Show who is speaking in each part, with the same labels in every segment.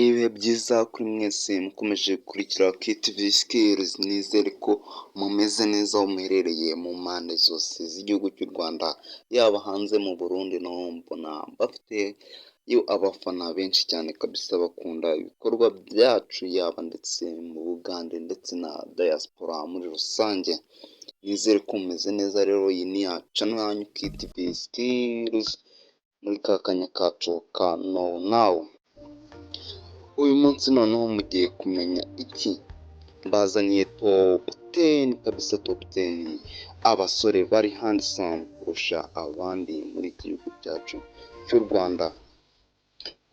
Speaker 1: Ibihe byiza kuri mwese mukomeje gukurikira KTV Skills, nizere ko mumeze neza aho muherereye mu mpande zose z'igihugu cy'u Rwanda, yaba hanze mu Burundi naho mbona bafite abafana benshi cyane kabisa bakunda ibikorwa byacu, yaba ndetse mu Bugande ndetse na diaspora muri rusange. Nizere ko mumeze neza rero, iyi ni ya channel yanyu KTV Skills muri ka kanya kacu ka now. Uyu munsi noneho mugiye kumenya iki? Mbazaniye top 10 kabisa, top 10 abasore bari handsome kurusha abandi muri iki gihugu cyacu cy'u Rwanda.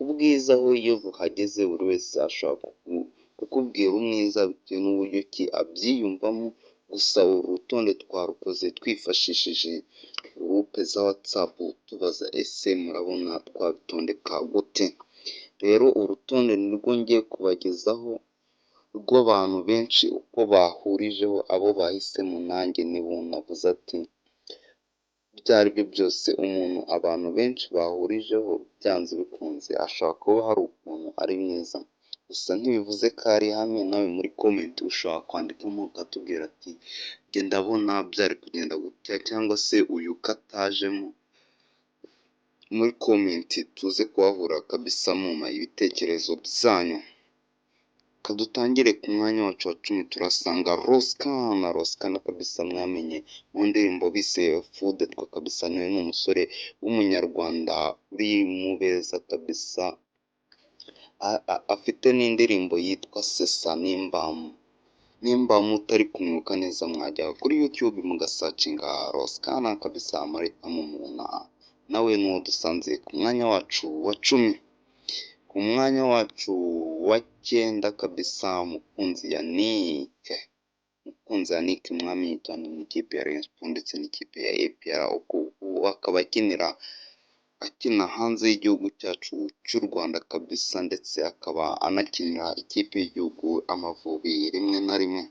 Speaker 1: Ubwiza aho iyo buhageze buri wese ashaka kukubwira umwiza bitewe n'uburyo ki abyiyumvamo, gusa urutonde twarukoze twifashishije groupe za WhatsApp tubaza ese murabona twabitondeka gute. Rero urutonde nirwo ngiye kubagezaho rw'abantu benshi uko bahurijeho abo bahisemo, nanjye nibo navuze ati ibyo ari byo byose umuntu abantu benshi bahurijeho byanze bikunze ashobora kuba hari ukuntu ari mwiza, gusa ntibivuze ko ari hamwe. Nawe muri comment ushobora kwandikamo ukatubwira ati njye ndabona byari kugenda gutya, cyangwa se uyu katajemo. Muri comment tuze kuhahura kabisa muma ibitekerezo byanyu. Kadutangire ku mwanya wacu wa 10 turasanga Roskana kabisa, mwamenye mu ndirimbo bise Fudetwa kabisa. Niwe ni umusore w'umunyarwanda uri mu beza kabisa, afite n'indirimbo yitwa Sesa nimba mutari kumwuka neza mwajya kuri YouTube mugasacinga Roskana kabisa marita mumubona. Nawe nuwo dusanze ku mwanya wacu wa 10. Ku mwanya wacu wa 9 kabisa Mukunzi Yannick mwamenye cyane mu ikipe ya Rayon Sports ndetse n'ikipe ya APR, ubu akaba akina hanze y'igihugu cyacu cy'u Rwanda kabisa, ndetse akaba anakinira ikipe y'igihugu Amavubi rimwe na rimwe.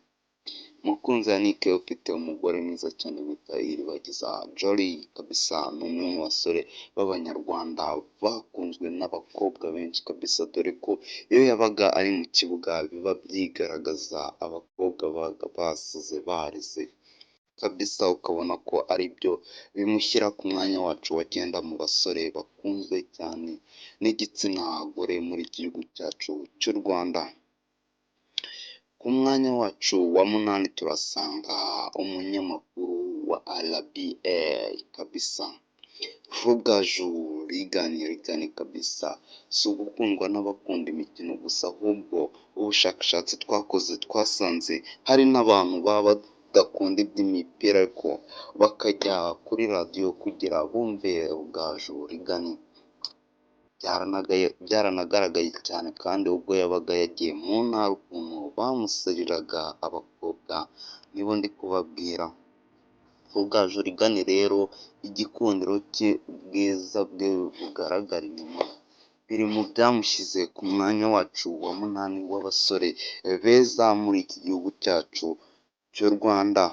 Speaker 1: Mukunzi Yannick ufite umugore mwiza cyane bita Iribagiza Jolly kabisa, ni umwe mu basore b'abanyarwanda bakunzwe n'abakobwa benshi kabisa, dore ko iyo yabaga ari mu kibuga biba byigaragaza, abakobwa baga basize barize kabisa, ukabona ko ari byo bimushyira ku mwanya wacu wa 9 mu basore bakunzwe cyane n'igitsina gore muri iki gihugu cyacu cy'u Rwanda. Ku mwanya wacu wa 8 turasanga umunyamakuru wa RBA kabisa, Rugaju Rigani kabisa. Si ugukundwa n'abakunda imikino gusa, ahubwo ubushakashatsi twakoze twasanze hari n'abantu baba badakunda iby'imipira ariko bakajya kuri radiyo kugira bumve Rugaju Rigani. Byaranagaragaye cyane kandi ubwo yabaga yagiye mu ntara ukuntu bamusariraga abakobwa, nibo ndi kubabwira. Rugaju Rigani rero igikundiro cye, ubwiza bwe bugaragara inyuma, biri mu byamushyize ku mwanya wacu wa 8 w'abasore beza muri iki gihugu cyacu cy'u Rwanda.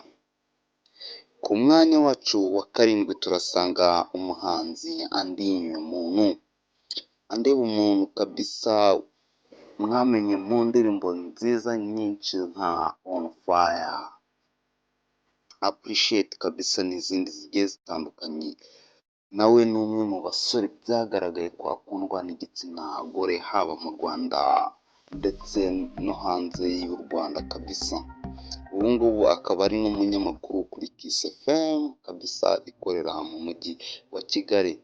Speaker 1: Ku mwanya wacu wa 7 turasanga umuhanzi Andy Bumuntu kabisa, mwamenye mu ndirimbo nziza nyinshi nka On Fire, Appreciate kabisa n'izindi zigiye zitandukanye. Nawe ni umwe mu basore byagaragaye ko akundwa n'igitsina gore, haba mu Rwanda ndetse no hanze y'u Rwanda kabisa. Ubu ngubu akaba ari n'umunyamakuru kuri Kiss FM kabisa, ikorera mu mujyi wa Kigali.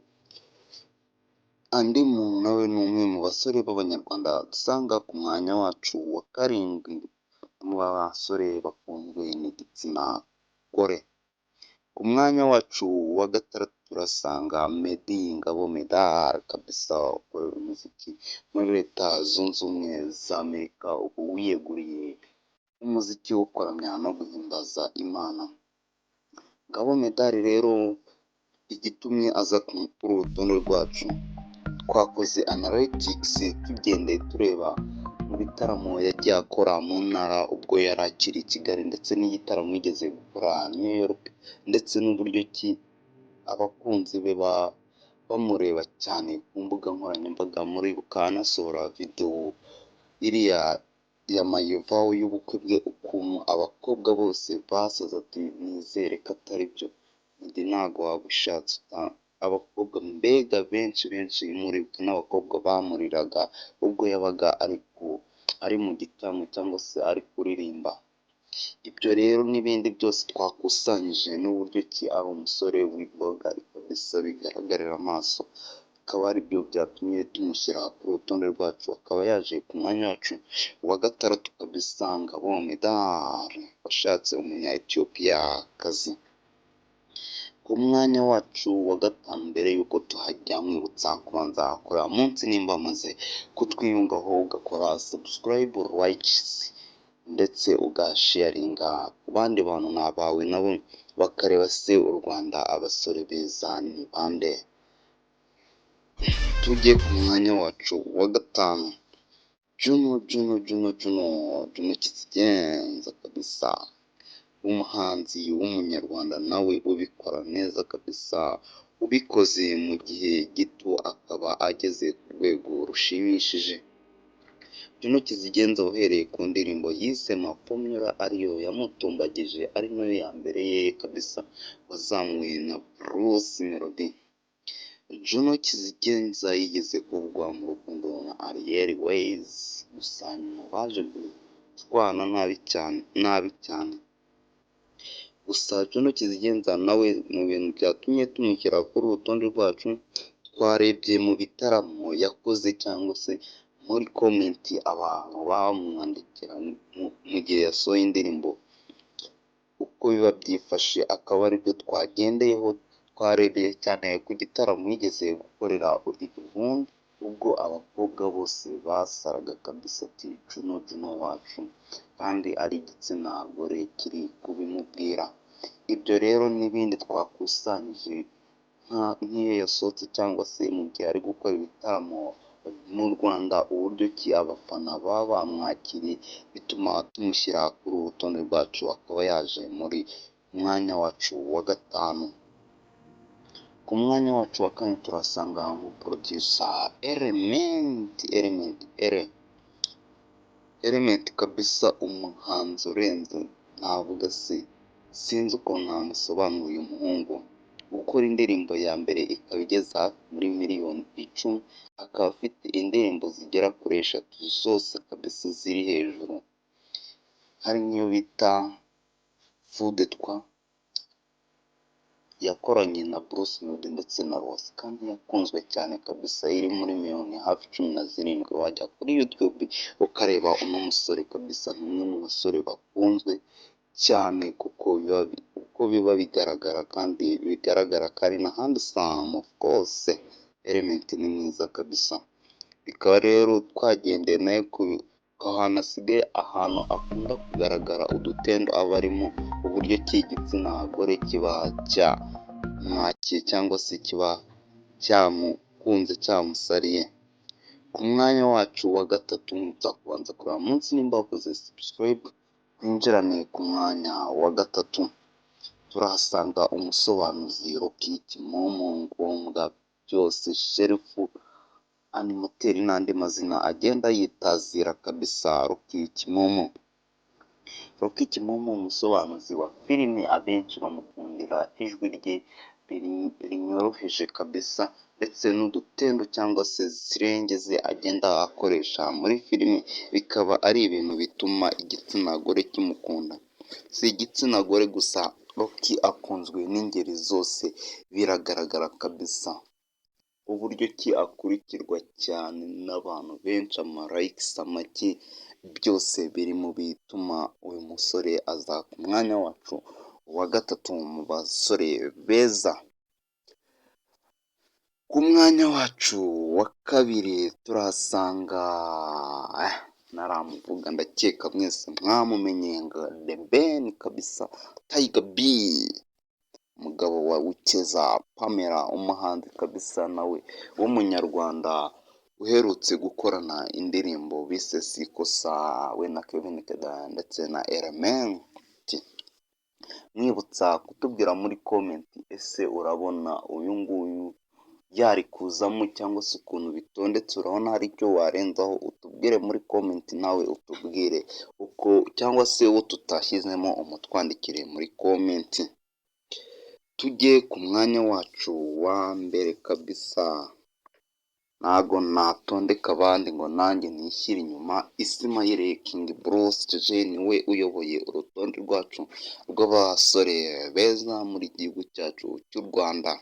Speaker 1: Andy Bumuntu nawe ni umwe mu basore b'abanyarwanda dusanga ku mwanya wacu wa 7 mu basore bakunzwe n'igitsina gore. Ku mwanya wacu wa 6 turasanga Ngabo Medal kabisa, ukorera umuziki muri Leta Zunze Ubumwe za Amerika, ubu wiyeguriye umuziki wo kuramya no guhimbaza Imana. Ngabo Medal rero igitumye aza ku rutonde rwacu, twakoze analytics tugendeye tureba mu bitaramo yagiye akora mu ntara ubwo yari akiri i Kigali, ndetse n'igitaramo yigeze gukora New York, ndetse n'uburyo ki abakunzi be bamureba cyane ku mbuga nkoranyambaga, muribuka anasohora videwo iriya ya mayivaho y'ubukwe bwe, ukuntu abakobwa bose basaze ati nizere ko atari byo, Meddy ntabwo waba ushatse abakobwa mbega benshi muribuka n'abakobwa bamuriraga ubwo yabaga ari mu gitaramo cyangwa se ari kuririmba. Ibyo rero n'ibindi byose twakusanyije n'uburyo ki ari umusore w'iboga ariko bisa bigaragarira amaso, akaba ari byo byatumye tumushyira ku rutonde rwacu, akaba yaje ku mwanya wacu wa gatandatu kabisa. Ngabo Meddy washatse umunya Ethiopiyakazi. Ku mwanya wacu wa gatanu, mbere y'uko tuhajya mwibutsa kubanza kureba munsi nimba wamaze kutwiyungaho ugakora subscribe, likes ndetse ugasharinga ku bandi bantu n'abawe nabo bakareba se u Rwanda abasore beza ni bande. Tujye ku mwanya wacu wa gatanu, Juno Kizigenza kabisa, umuhanzi w'umunyarwanda nawe ubikora neza kabisa, ubikoze mu gihe gito akaba ageze ku rwego rushimishije. Juno Kizigenza uhereye ku ndirimbo yise Mapfumura ariyo yamutumbagije, ari nayo ya mbere ye kabisa, wazamuwe na Bruce Melody. Juno Kizigenza yigeze kuvugwa mu rukundo na Ariel Ways, gusa nyuma baje gushwana nabi cyane. Gusa Juno Kizigenza nawe mu bintu byatumye tumushyira kuri urutonde rwacu, twarebye mu bitaramo yakoze cyangwa se muri komenti abantu bamwandikira mu gihe yasohoye indirimbo, uko biba byifashe, akaba aribyo twagendeyeho. Twarebeye cyane ku gitaramo yigeze gukorera ubundi, ubwo abakobwa bose basaraga kabisa ati Juno wacu, kandi ari igitsina gore kiri kubimubwira. Ibyo rero n'ibindi twakusanyije nk'iyo yasohotse cyangwa se mu gihe ari gukora ibitaramo mu Rwanda, uburyo ki abafana baba bamwakiriye, bituma tumushyira kuri uru rutonde rwacu, akaba yaje muri mwanya wacu wa gatanu. Ku mwanya wacu wa kane turasanga producer Element kabisa, umuhanzi urenze, navuga sinzi ukuntu namusobanura uyu muhungu, gukora indirimbo ya mbere ikaba igeze muri miliyoni 10, akaba afite indirimbo zigera kuri 3 zose kabisa ziri hejuru, hari nk'iyo bita Fou de Toi yakoranye na Bruce Melody ndetse na Ross, kandi yakunzwe cyane kabisa, iri muri miliyoni hafi 17. Wajya kuri YouTube ukareba uno musore kabisa, ni umwe mu basore bakunzwe cyane, kuko biba bigaragara, kandi bigaragara ko ari na handsome of course. Element ni mwiza kabisa. Bikaba rero twagendeye nayo ahantu asigaye, ahantu akunda kugaragara udutendo aba arimo, uburyo ki igitsina gore kiba cyamwakiye cyangwa se kiba cyamukunze cyamusariye. Ku mwanya wacu wa gatatu, kubanza kureba munsi nimba wakoze subscribe, twinjirane ku mwanya wa gatatu, turahasanga umusobanuzi Rocky Kimomo, ngombwa byose, sherifu, animateri n'andi mazina agenda yitazira kabisa. Rocky Kimomo umusobanuzi wa filime, abenshi bamukundira ijwi rye rinyoroheje kabisa, ndetse n'udutendo cyangwa se zirengeze agenda akoresha muri filime, bikaba ari ibintu bituma igitsina gore kimukunda. Si igitsina gore gusa, Rocky akunzwe n'ingeri zose, biragaragara kabisa, uburyo ki akurikirwa cyane n'abantu benshi, amalikes, amaki, byose biri mu bituma uyu musore aza ku mwanya wacu wa gatatu mu basore beza. Ku mwanya wacu wa kabiri turahasanga naramuvuga, ndakeka mwese mwamumenye nka The Ben kabisa, Tiger B, umugabo wa Ukeza Pamela, umuhanzi kabisa nawe w'umunyarwanda, uherutse gukorana indirimbo bise Sikosa we na Kevin Kade ndetse na Element. Mwibutsa kutubwira muri comment, ese urabona uyu nguyu yari kuzamo cyangwa se ukuntu bitondetse urabona hari icyo warenzaho utubwire muri comment nawe utubwire uko cyangwa se uwo tutashyizemo umutwandikire muri comment. Tujye ku mwanya wacu wa mbere kabisa, ntago natondeka abandi ngo nanjye nishyire inyuma. Ismael King Bros JJ niwe uyoboye urutonde rwacu rw'abasore beza muri gihugu cyacu cy'u Rwanda.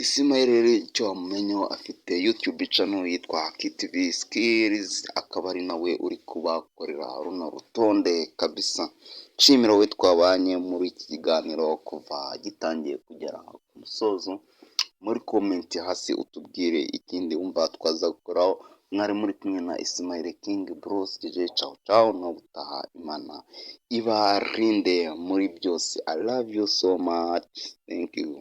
Speaker 1: Ismael rero icyo wamumenyeho afite YouTube channel yitwa KTV Skills, akaba ari nawe uri kubakorera runo rutonde kabisa. Nshimira wowe twabanye muri iki kiganiro kuva gitangiye kugera ku musozo. Muri comment hasi utubwire ikindi wumva twaza gukoraho. Mwari muri kumwe na Ismael King Bros JJ, ciao ciao, no gutaha. Imana ibarinde muri byose. I love you so much, thank you.